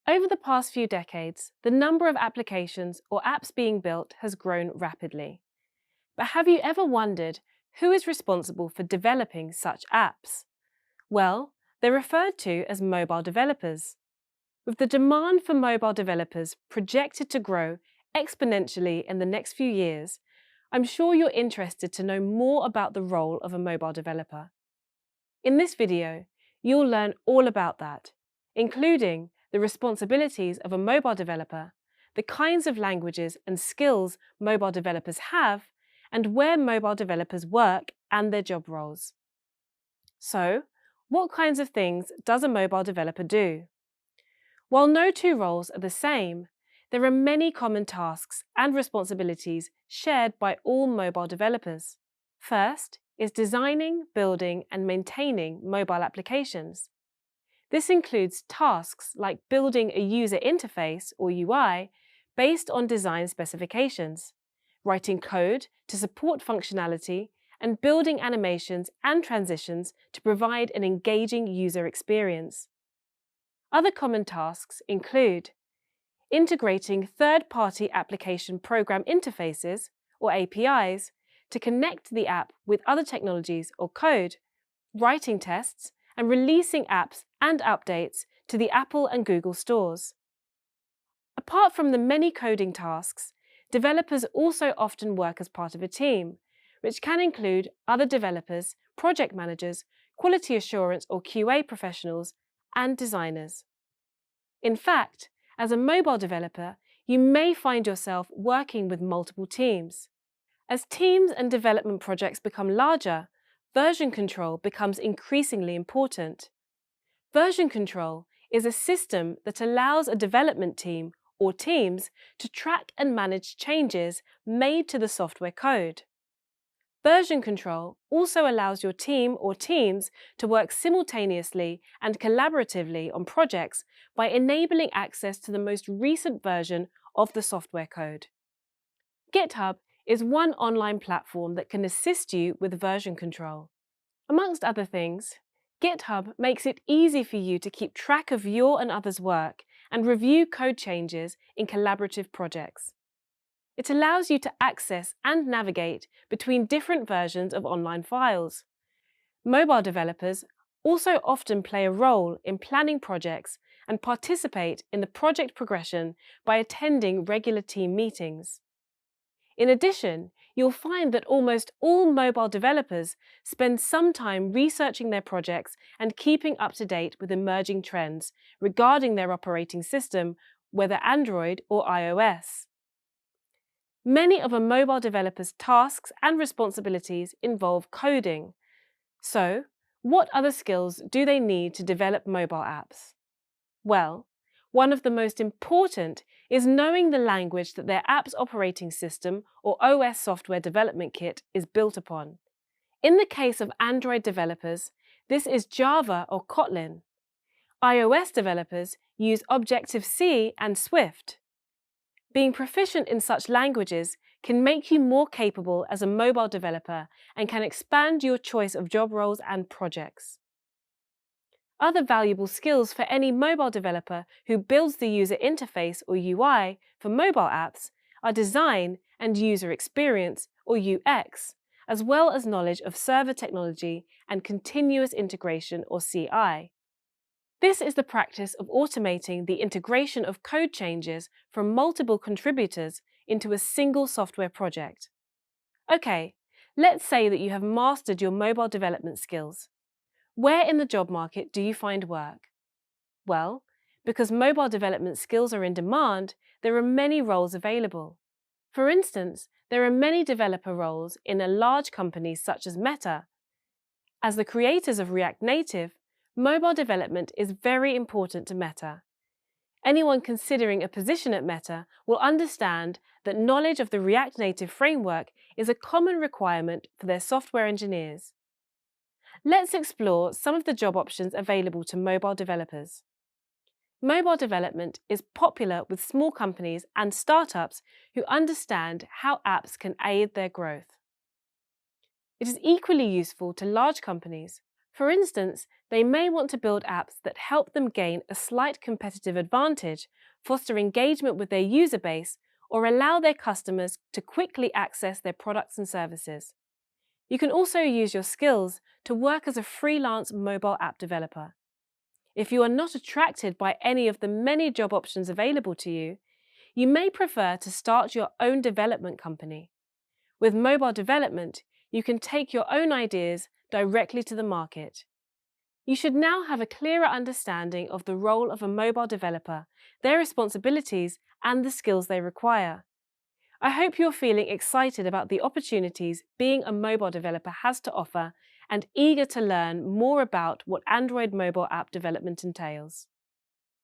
Over the past few decades, the number of applications or apps being built has grown rapidly. But have you ever wondered who is responsible for developing such apps? Well, they're referred to as mobile developers. With the demand for mobile developers projected to grow exponentially in the next few years, I'm sure you're interested to know more about the role of a mobile developer. In this video, you'll learn all about that, including the responsibilities of a mobile developer, the kinds of languages and skills mobile developers have, and where mobile developers work and their job roles. So, what kinds of things does a mobile developer do? While no two roles are the same, there are many common tasks and responsibilities shared by all mobile developers. First is designing, building, and maintaining mobile applications. This includes tasks like building a user interface or UI based on design specifications, writing code to support functionality, and building animations and transitions to provide an engaging user experience. Other common tasks include integrating third-party application program interfaces, or APIs, to connect the app with other technologies or code, writing tests, and releasing apps and updates to the Apple and Google stores. Apart from the many coding tasks, developers also often work as part of a team, which can include other developers, project managers, quality assurance or QA professionals, and designers. In fact, as a mobile developer, you may find yourself working with multiple teams. As teams and development projects become larger, version control becomes increasingly important. Version control is a system that allows a development team or teams to track and manage changes made to the software code. Version control also allows your team or teams to work simultaneously and collaboratively on projects by enabling access to the most recent version of the software code. GitHub is one online platform that can assist you with version control. Amongst other things, GitHub makes it easy for you to keep track of your and others' work and review code changes in collaborative projects. It allows you to access and navigate between different versions of online files. Mobile developers also often play a role in planning projects and participate in the project progression by attending regular team meetings. In addition, you'll find that almost all mobile developers spend some time researching their projects and keeping up to date with emerging trends regarding their operating system, whether Android or iOS. Many of a mobile developer's tasks and responsibilities involve coding. So, what other skills do they need to develop mobile apps? Well, one of the most important is knowing the language that their app's operating system or OS software development kit is built upon. In the case of Android developers, this is Java or Kotlin. iOS developers use Objective-C and Swift. Being proficient in such languages can make you more capable as a mobile developer and can expand your choice of job roles and projects. Other valuable skills for any mobile developer who builds the user interface or UI for mobile apps are design and user experience or UX, as well as knowledge of server technology and continuous integration or CI. This is the practice of automating the integration of code changes from multiple contributors into a single software project. Okay, let's say that you have mastered your mobile development skills. Where in the job market do you find work? Well, because mobile development skills are in demand, there are many roles available. For instance, there are many developer roles in large companies such as Meta. As the creators of React Native, mobile development is very important to Meta. Anyone considering a position at Meta will understand that knowledge of the React Native framework is a common requirement for their software engineers. Let's explore some of the job options available to mobile developers. Mobile development is popular with small companies and startups who understand how apps can aid their growth. It is equally useful to large companies. For instance, they may want to build apps that help them gain a slight competitive advantage, foster engagement with their user base, or allow their customers to quickly access their products and services. You can also use your skills to work as a freelance mobile app developer. If you are not attracted by any of the many job options available to you, you may prefer to start your own development company. With mobile development, you can take your own ideas directly to the market. You should now have a clearer understanding of the role of a mobile developer, their responsibilities, and the skills they require. I hope you're feeling excited about the opportunities being a mobile developer has to offer and eager to learn more about what Android mobile app development entails.